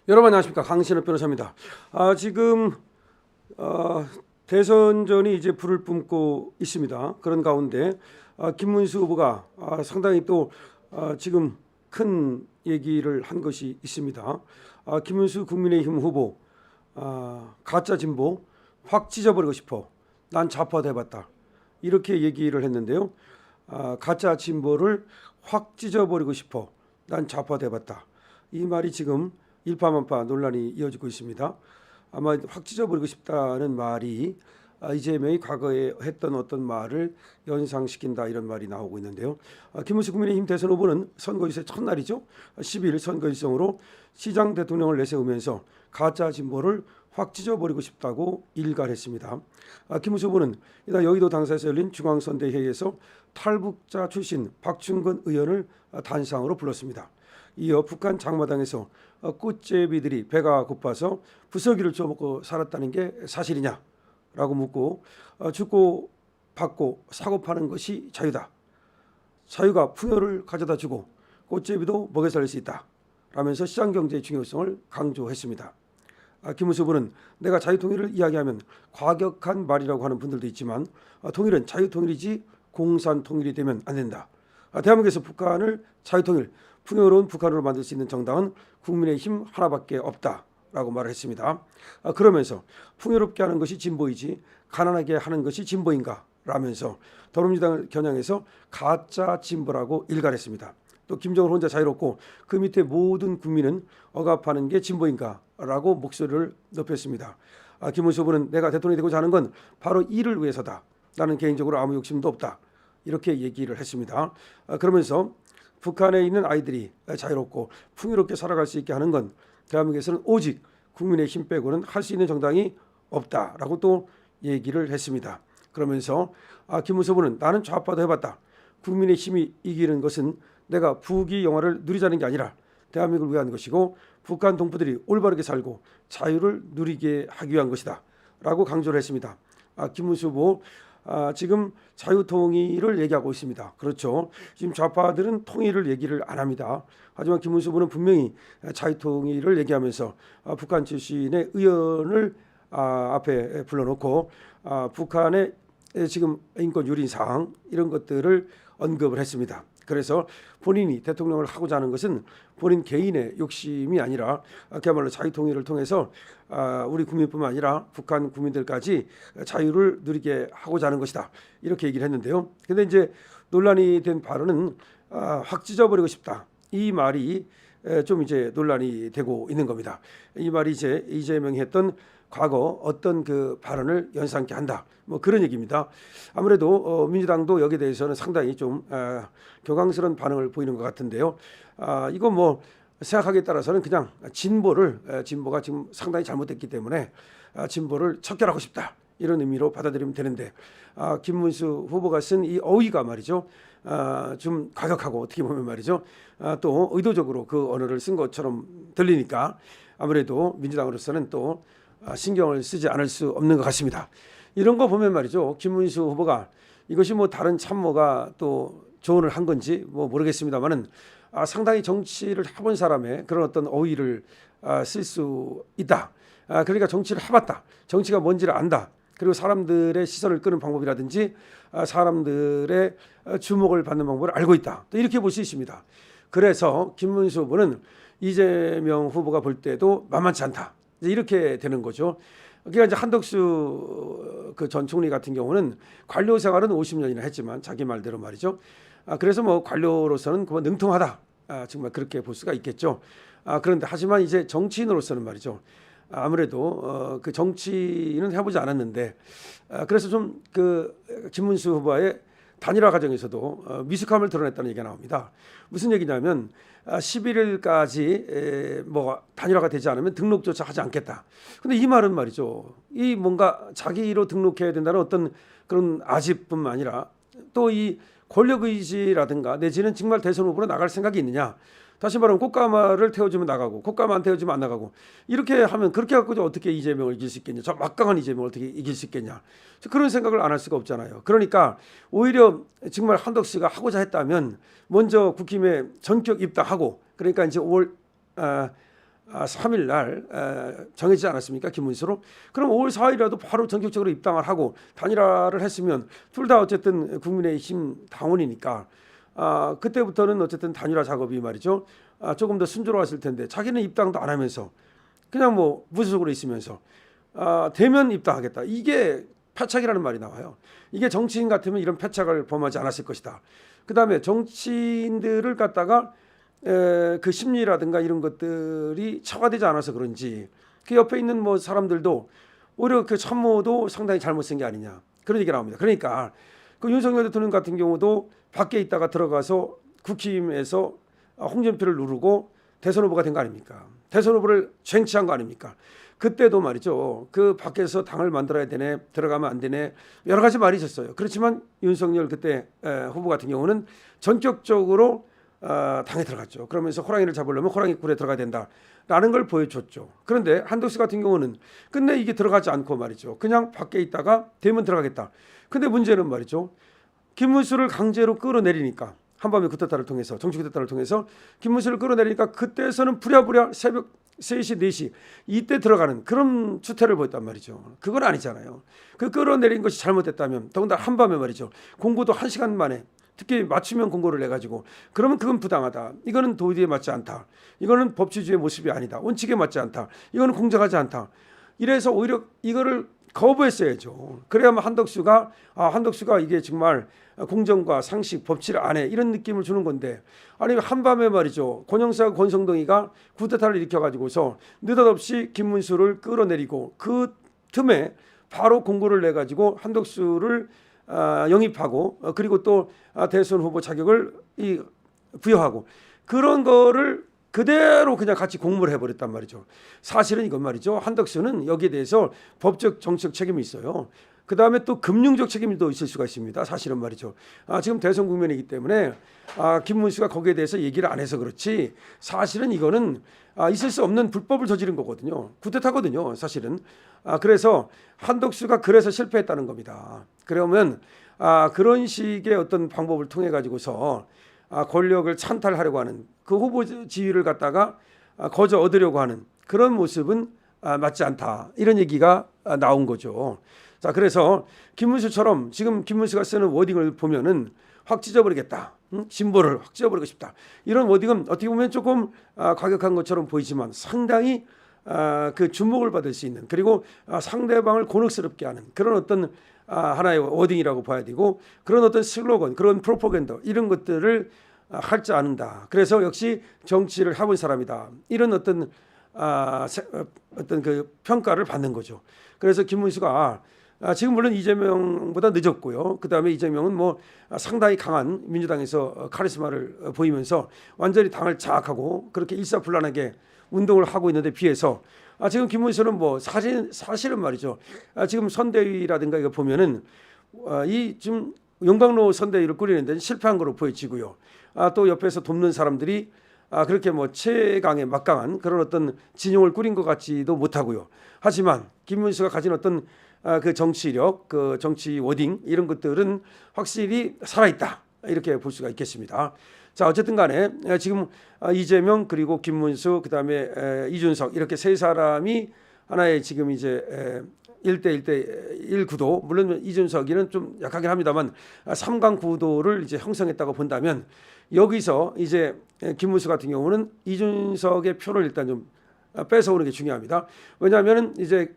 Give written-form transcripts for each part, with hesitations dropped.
여러분 안녕하십니까, 강신업 변호사입니다. 지금 대선전이 이제 불을 뿜고 있습니다. 그런 가운데 김문수 후보가 상당히 또 지금 큰 얘기를 한 것이 있습니다. 김문수 국민의힘 후보, 가짜 진보 확 찢어버리고 싶어. 난 좌파돼봤다. 이렇게 얘기를 했는데요. 가짜 진보를 확 찢어버리고 싶어. 난 좌파돼봤다. 이 말이 지금 일파만파 논란이 이어지고 있습니다. 아마 확 찢어버리고 싶다는 말이 이재명이 과거에 했던 어떤 말을 연상시킨다, 이런 말이 나오고 있는데요. 김문수 국민의힘 대선 후보는 선거 유세 첫날이죠. 10일 선거 일성으로 시장 대통령을 내세우면서 가짜 진보를 확 찢어버리고 싶다고 일갈했습니다. 김문수 후보는 이날 여의도 당사에서 열린 중앙선대회의에서 탈북자 출신 박충근 의원을 단상으로 불렀습니다. 이어 북한 장마당에서 꽃제비들이 배가 고파서 부서기를 쪼먹고 살았다는 게 사실이냐 라고 묻고, 죽고 받고 사고 파는 것이 자유다. 자유가 풍요를 가져다 주고 꽃제비도 먹여 살릴 수 있다 라면서 시장경제의 중요성을 강조했습니다. 김문수 후보는 내가 자유통일을 이야기하면 과격한 말이라고 하는 분들도 있지만 통일은 자유통일이지 공산통일이 되면 안 된다. 대한민국에서 북한을 자유통일, 풍요로운 북한으로 만들 수 있는 정당은 국민의힘 하나밖에 없다라고 말을 했습니다. 그러면서 풍요롭게 하는 것이 진보이지 가난하게 하는 것이 진보인가 라면서 더불어민주당을 겨냥해서 가짜 진보라고 일갈했습니다. 또 김정은 혼자 자유롭고 그 밑에 모든 국민은 억압하는 게 진보인가 라고 목소리를 높였습니다. 김문수 후보는 내가 대통령이 되고자 하는 건 바로 이를 위해서다. 나는 개인적으로 아무 욕심도 없다. 이렇게 얘기를 했습니다. 그러면서 북한에 있는 아이들이 자유롭고 풍요롭게 살아갈 수 있게 하는 건 대한민국에서는 오직 국민의 힘 빼고는 할 수 있는 정당이 없다라고 또 얘기를 했습니다. 그러면서 김문수 후보는 나는 좌파도 해봤다. 국민의 힘이 이기는 것은 내가 부귀 영화를 누리자는 게 아니라 대한민국을 위한 것이고 북한 동포들이 올바르게 살고 자유를 누리게 하기 위한 것이다 라고 강조를 했습니다. 김문수 후보 지금 자유통일을 얘기하고 있습니다. 그렇죠. 지금 좌파들은 통일을 얘기를 안 합니다. 하지만 김문수 후보는 분명히 자유통일을 얘기하면서 북한 출신의 의원을 앞에 불러놓고 북한의 지금 인권 유린 사항 이런 것들을 언급을 했습니다. 그래서 본인이 대통령을 하고자 하는 것은 본인 개인의 욕심이 아니라 그야말로 자유통일을 통해서 우리 국민뿐만 아니라 북한 국민들까지 자유를 누리게 하고자 하는 것이다. 이렇게 얘기를 했는데요. 근데 이제 논란이 된 발언은 확 찢어버리고 싶다. 이 말이 좀 이제 논란이 되고 있는 겁니다. 이 말이 이제 이재명이 했던 과거 어떤 그 발언을 연상케 한다. 뭐 그런 얘기입니다. 아무래도 민주당도 여기에 대해서는 상당히 좀 교광스러운 반응을 보이는 것 같은데요. 이거 뭐 생각하기에 따라서는 그냥 진보가 지금 상당히 잘못됐기 때문에 진보를 척결하고 싶다. 이런 의미로 받아들이면 되는데 김문수 후보가 쓴 이 어휘가 말이죠. 좀 과격하고 어떻게 보면 말이죠. 또 의도적으로 그 언어를 쓴 것처럼 들리니까 아무래도 민주당으로서는 또 신경을 쓰지 않을 수 없는 것 같습니다. 이런 거 보면 말이죠. 김문수 후보가 이것이 뭐 다른 참모가 또 조언을 한 건지 뭐 모르겠습니다만은 상당히 정치를 해본 사람의 그런 어떤 어휘를 쓸 수 있다. 그러니까 정치를 해봤다. 정치가 뭔지를 안다. 그리고 사람들의 시선을 끄는 방법이라든지 사람들의 주목을 받는 방법을 알고 있다. 또 이렇게 볼 수 있습니다. 그래서 김문수 후보는 이재명 후보가 볼 때도 만만치 않다. 이렇게 되는 거죠. 그러니까 이제 한덕수 그 전 총리 같은 경우는 관료 생활은 50년이나 했지만 자기 말대로 말이죠. 그래서 뭐 관료로서는 그만 능통하다. 정말 그렇게 볼 수가 있겠죠. 그런데 하지만 이제 정치인으로서는 말이죠. 아무래도 그 정치는 해보지 않았는데 그래서 좀 그 김문수 후보의 단일화 과정에서도 미숙함을 드러냈다는 얘기가 나옵니다. 무슨 얘기냐면 11일까지 뭐 단일화가 되지 않으면 등록조차 하지 않겠다. 근데 이 말은 말이죠. 이 뭔가 자기로 등록해야 된다는 어떤 그런 아집뿐만 아니라 또 이 권력의지라든가 내지는 정말 대선 후보로 나갈 생각이 있느냐. 다시 말하면 꽃가마를 태워주면 나가고 꽃가마 안 태워주면 안 나가고 이렇게 하면 그렇게 갖고 어떻게 이재명을 이길 수 있겠냐. 저 막강한 이재명을 어떻게 이길 수 있겠냐. 그런 생각을 안 할 수가 없잖아요. 그러니까 오히려 정말 한덕수가 하고자 했다면 먼저 국힘에 전격 입당하고 그러니까 이제 5월 3일 날 정해지지 않았습니까? 김문수로. 그럼 5월 4일이라도 바로 전격적으로 입당을 하고 단일화를 했으면 둘 다 어쨌든 국민의힘 당원이니까 그때부터는 어쨌든 단일화 작업이 말이죠. 조금 더 순조로웠을 텐데 자기는 입당도 안 하면서 그냥 뭐 무소속으로 있으면서 되면 입당하겠다. 이게 패착이라는 말이 나와요. 이게 정치인 같으면 이런 패착을 범하지 않았을 것이다. 그다음에 정치인들을 갖다가 그 심리라든가 이런 것들이 차가되지 않아서 그런지 그 옆에 있는 뭐 사람들도 오히려 그 참모도 상당히 잘못 쓴 게 아니냐 그런 얘기가 나옵니다. 그러니까 그 윤석열 대통령 같은 경우도 밖에 있다가 들어가서 국힘에서 홍준표를 누르고 대선 후보가 된 거 아닙니까? 대선 후보를 쟁취한 거 아닙니까? 그때도 말이죠. 그 밖에서 당을 만들어야 되네, 들어가면 안 되네, 여러 가지 말이 있었어요. 그렇지만 윤석열 그때 후보 같은 경우는 전격적으로 당에 들어갔죠. 그러면서 호랑이를 잡으려면 호랑이 굴에 들어가야 된다라는 걸 보여줬죠. 그런데 한덕수 같은 경우는 끝내 이게 들어가지 않고 말이죠. 그냥 밖에 있다가 되면 들어가겠다. 근데 문제는 말이죠. 김문수를 강제로 끌어내리니까 한밤의 쿠데타를 통해서 정치 쿠데타를 통해서 김문수를 끌어내리니까 그때에서는 부랴부랴 새벽 3시, 4시 이때 들어가는 그런 추태를 보였단 말이죠. 그건 아니잖아요. 그 끌어내린 것이 잘못됐다면 더군다나 한밤에 말이죠. 공고도 1시간 만에 특히 맞춤형 공고를 내가지고 그러면 그건 부당하다. 이거는 도의에 맞지 않다. 이거는 법치주의 모습이 아니다. 원칙에 맞지 않다. 이거는 공정하지 않다. 이래서 오히려 이거를 거부했어야죠. 그래야만 한덕수가 이게 정말 공정과 상식, 법치를 안 해. 이런 느낌을 주는 건데 아니 한밤에 말이죠. 권영사와 권성동이가 쿠데타를 일으켜가지고서 느닷없이 김문수를 끌어내리고 그 틈에 바로 공고를 내가지고 한덕수를 영입하고 그리고 또 대선 후보 자격을 부여하고 그런 거를 그대로 그냥 같이 공모를 해버렸단 말이죠. 사실은 이건 말이죠. 한덕수는 여기에 대해서 법적 정치적 책임이 있어요. 그 다음에 또 금융적 책임도 있을 수가 있습니다. 사실은 말이죠. 지금 대선 국면이기 때문에 김문수가 거기에 대해서 얘기를 안 해서 그렇지 사실은 이거는 있을 수 없는 불법을 저지른 거거든요. 쿠데타거든요. 사실은. 그래서 한덕수가 그래서 실패했다는 겁니다. 그러면 그런 식의 어떤 방법을 통해 가지고서 권력을 찬탈하려고 하는 그 후보 지위를 갖다가 거저 얻으려고 하는 그런 모습은 맞지 않다. 이런 얘기가 나온 거죠. 자, 그래서 김문수처럼 지금 김문수가 쓰는 워딩을 보면은 확 찢어버리겠다. 진보를 확 찢어버리고 싶다. 이런 워딩은 어떻게 보면 조금 과격한 것처럼 보이지만 상당히 그 주목을 받을 수 있는 그리고 상대방을 곤혹스럽게 하는 그런 어떤 하나의 워딩이라고 봐야 되고 그런 어떤 슬로건, 그런 프로파간다 이런 것들을 할 줄 아는다. 그래서 역시 정치를 해본 사람이다. 이런 어떤 그 평가를 받는 거죠. 그래서 김문수가 지금 물론 이재명보다 늦었고요. 그 다음에 이재명은 뭐 상당히 강한 민주당에서 카리스마를 보이면서 완전히 당을 장악하고 그렇게 일사불란하게 운동을 하고 있는데 비해서 지금 김문수는 뭐 사실은 말이죠. 지금 선대위라든가 이거 보면은 이 지금 용광로 선대위를 꾸리는 데 실패한 거로 보여지고요. 또 옆에서 돕는 사람들이 그렇게 뭐 최강의 막강한 그런 어떤 진영을 꾸린 것 같지도 못하고요. 하지만 김문수가 가진 어떤 그 정치력, 그 정치 워딩 이런 것들은 확실히 살아있다 이렇게 볼 수가 있겠습니다. 자 어쨌든 간에 지금 이재명 그리고 김문수 그다음에 이준석 이렇게 세 사람이 하나의 지금 이제 1대1 구도 물론 이준석이는 좀 약하긴 합니다만 3강 구도를 이제 형성했다고 본다면 여기서 이제 김문수 같은 경우는 이준석의 표를 일단 좀 뺏어오는 게 중요합니다. 왜냐하면 이제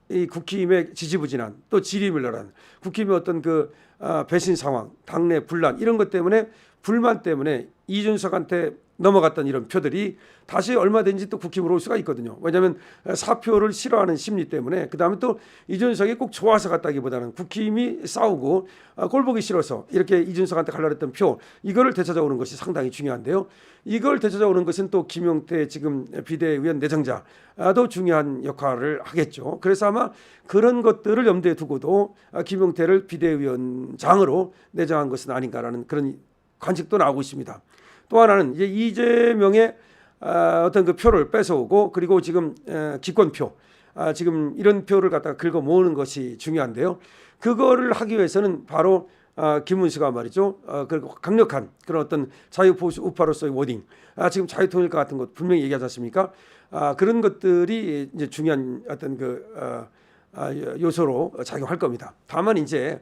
이 국힘의 지지부진한 또 질의밀렬한 국힘의 어떤 그 배신 상황, 당내 분란 이런 것 때문에 불만 때문에 이준석한테 넘어갔던 이런 표들이 다시 얼마든지 또 국힘으로 올 수가 있거든요. 왜냐하면 사표를 싫어하는 심리 때문에 그다음에 또 이준석이 꼭 좋아서 갔다기보다는 국힘이 싸우고 꼴보기 싫어서 이렇게 이준석한테 갈라렸던 표 이거를 되찾아오는 것이 상당히 중요한데요. 이걸 되찾아오는 것은 또 김용태 지금 비대위원 내정자도 중요한 역할을 하겠죠. 그래서 아마 그런 것들을 염두에 두고도 김용태를 비대위원장으로 내정한 것은 아닌가라는 그런 관측도 나오고 있습니다. 또 하나는 이제 이재명의 어떤 그 표를 뺏어오고 그리고 지금 기권표 지금 이런 표를 갖다가 긁어 모으는 것이 중요한데요. 그거를 하기 위해서는 바로 김문수가 말이죠. 그리고 강력한 그런 어떤 자유보수 우파로서의 워딩 지금 자유통일과 같은 것 분명히 얘기하지 않습니까? 그런 것들이 이제 중요한 어떤 요소로 작용할 겁니다. 다만 이제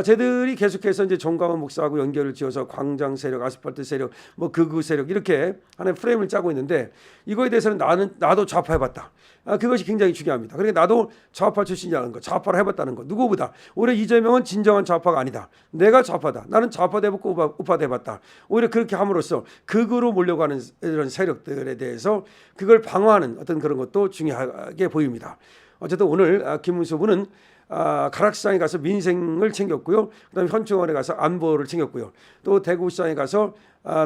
쟤들이 계속해서 이제 정광훈 목사하고 연결을 지어서 광장 세력, 아스팔트 세력, 뭐 극우 세력 이렇게 하나의 프레임을 짜고 있는데 이거에 대해서는 나도 좌파해봤다. 그것이 굉장히 중요합니다. 그러니까 나도 좌파 출신이라는 거, 좌파를 해봤다는 거. 누구보다 오히려 이재명은 진정한 좌파가 아니다. 내가 좌파다. 나는 좌파도 해봤고 우파도 해봤다. 오히려 그렇게 함으로써 극으로 몰려가는 이런 세력들에 대해서 그걸 방어하는 어떤 그런 것도 중요하게 보입니다. 어쨌든 오늘 김문수 후보는 가락시장에 가서 민생을 챙겼고요. 그다음에 현충원에 가서 안보를 챙겼고요. 또 대구시장에 가서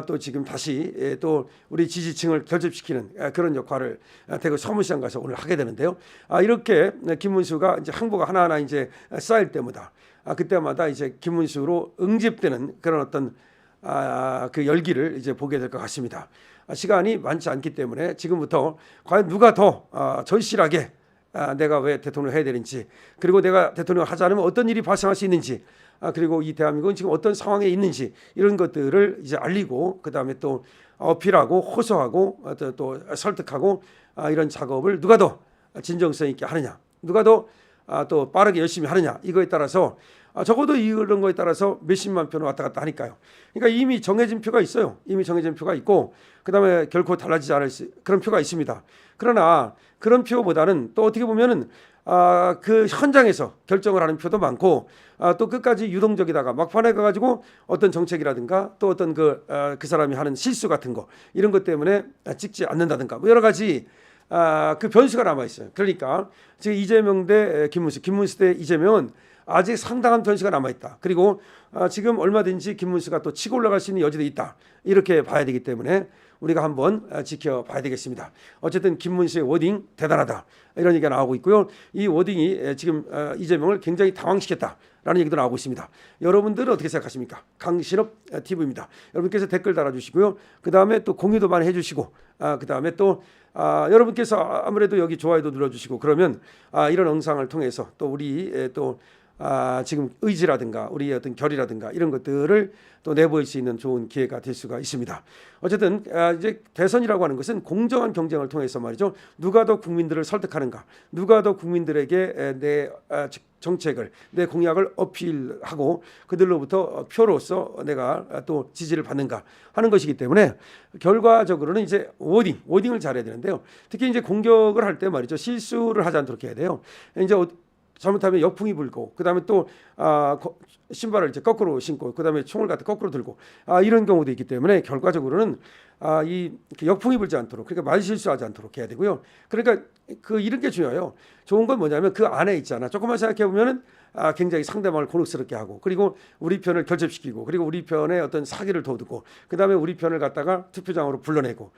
또 지금 다시 또 우리 지지층을 결집시키는 그런 역할을 대구 서문시장 가서 오늘 하게 되는데요. 이렇게 김문수가 이제 항보가 하나하나 이제 쌓일 때마다 그때마다 이제 김문수로 응집되는 그런 어떤 그 열기를 이제 보게 될 것 같습니다. 시간이 많지 않기 때문에 지금부터 과연 누가 더 절실하게 내가 왜 대통령을 해야 되는지, 그리고 내가 대통령을 하지 않으면 어떤 일이 발생할 수 있는지, 그리고 이 대한민국은 지금 어떤 상황에 있는지 이런 것들을 이제 알리고 그다음에 또 어필하고 호소하고 또 설득하고 이런 작업을 누가 더 진정성 있게 하느냐, 누가 더 또 빠르게 열심히 하느냐, 이거에 따라서 적어도 이런 거에 따라서 몇십만 표는 왔다 갔다 하니까요. 그러니까 이미 정해진 표가 있어요. 이미 정해진 표가 있고 그다음에 결코 달라지지 않을 그런 표가 있습니다. 그러나 그런 표보다는 또 어떻게 보면은 그 현장에서 결정을 하는 표도 많고 또 끝까지 유동적이다가 막판에 가가지고 어떤 정책이라든가 또 어떤 그 사람이 하는 실수 같은 거 이런 것 때문에 찍지 않는다든가 뭐 여러 가지 그 변수가 남아 있어요. 그러니까 지금 이재명 대 김문수, 김문수 대 이재명은 아직 상당한 변수가 남아 있다. 그리고 지금 얼마든지 김문수가 또 치고 올라갈 수 있는 여지도 있다. 이렇게 봐야 되기 때문에 우리가 한번 지켜봐야 되겠습니다. 어쨌든 김문수의 워딩 대단하다. 이런 얘기가 나오고 있고요. 이 워딩이 지금 이재명을 굉장히 당황시켰다라는 얘기도 나오고 있습니다. 여러분들은 어떻게 생각하십니까? 강신업 TV입니다. 여러분께서 댓글 달아주시고요. 그 다음에 또 공유도 많이 해주시고 그 다음에 또 여러분께서 아무래도 여기 좋아요도 눌러주시고 그러면 이런 영상을 통해서 또 우리 또 지금 의지라든가 우리의 어떤 결이라든가 이런 것들을 또 내보일 수 있는 좋은 기회가 될 수가 있습니다. 어쨌든 이제 대선이라고 하는 것은 공정한 경쟁을 통해서 말이죠. 누가 더 국민들을 설득하는가, 누가 더 국민들에게 내 정책을, 내 공약을 어필하고 그들로부터 표로서 내가 또 지지를 받는가 하는 것이기 때문에 결과적으로는 이제 워딩을 잘해야 되는데요. 특히 이제 공격을 할 때 말이죠. 실수를 하지 않도록 해야 돼요. 이제 잘못하면 역풍이 불고 그다음에 또 신발을 이제 거꾸로 신고 그다음에 총을 갖다 거꾸로 들고 이런 경우도 있기 때문에 결과적으로는 이 역풍이 불지 않도록, 그러니까 말실수하지 않도록 해야 되고요. 그러니까 이런 게 중요해요. 좋은 건 뭐냐면 그 안에 있잖아. 조금만 생각해 보면은 굉장히 상대방을 곤혹스럽게 하고 그리고 우리 편을 결집시키고 그리고 우리 편의 어떤 사기를 돋우고 그다음에 우리 편을 갖다가 투표장으로 불러내고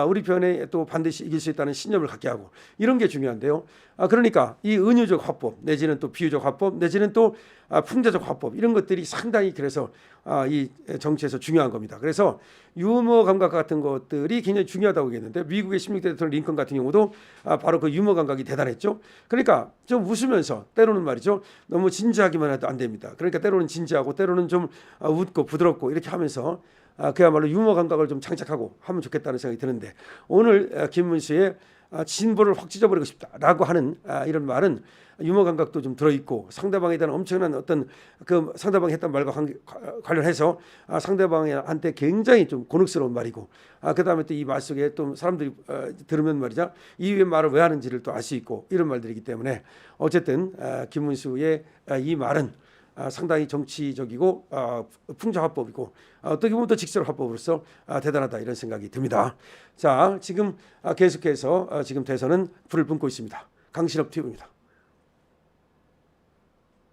우리 편에 또 반드시 이길 수 있다는 신념을 갖게 하고 이런 게 중요한데요. 그러니까 이 은유적 화법 내지는 또 비유적 화법 내지는 또 풍자적 화법 이런 것들이 상당히 그래서 이 정치에서 중요한 겁니다. 그래서 유머 감각 같은 것들이 굉장히 중요하다고 얘기했는데 미국의 16대 대통령 링컨 같은 경우도 바로 그 유머 감각이 대단했죠. 그러니까 좀 웃으면서 때로는 말이죠. 너무 진지하기만 해도 안 됩니다. 그러니까 때로는 진지하고 때로는 좀 웃고 부드럽고 이렇게 하면서 그야말로 유머 감각을 좀 장착하고 하면 좋겠다는 생각이 드는데 오늘 김문수의 진보를 확 찢어버리고 싶다라고 하는 이런 말은 유머 감각도 좀 들어있고 상대방에 대한 엄청난 어떤 그 상대방이 했던 말과 관련해서 상대방한테 굉장히 좀 곤혹스러운 말이고 그 다음에 또 이 말 속에 또 사람들이 들으면 말이죠. 이 말을 왜 하는지를 또 알 수 있고 이런 말들이기 때문에 어쨌든 김문수의 이 말은 상당히 정치적이고 풍자화법이고 어떻게 보면 또 직설화법으로서 대단하다 이런 생각이 듭니다. 자, 지금 계속해서 지금 대선은 불을 뿜고 있습니다. 강신업 TV입니다.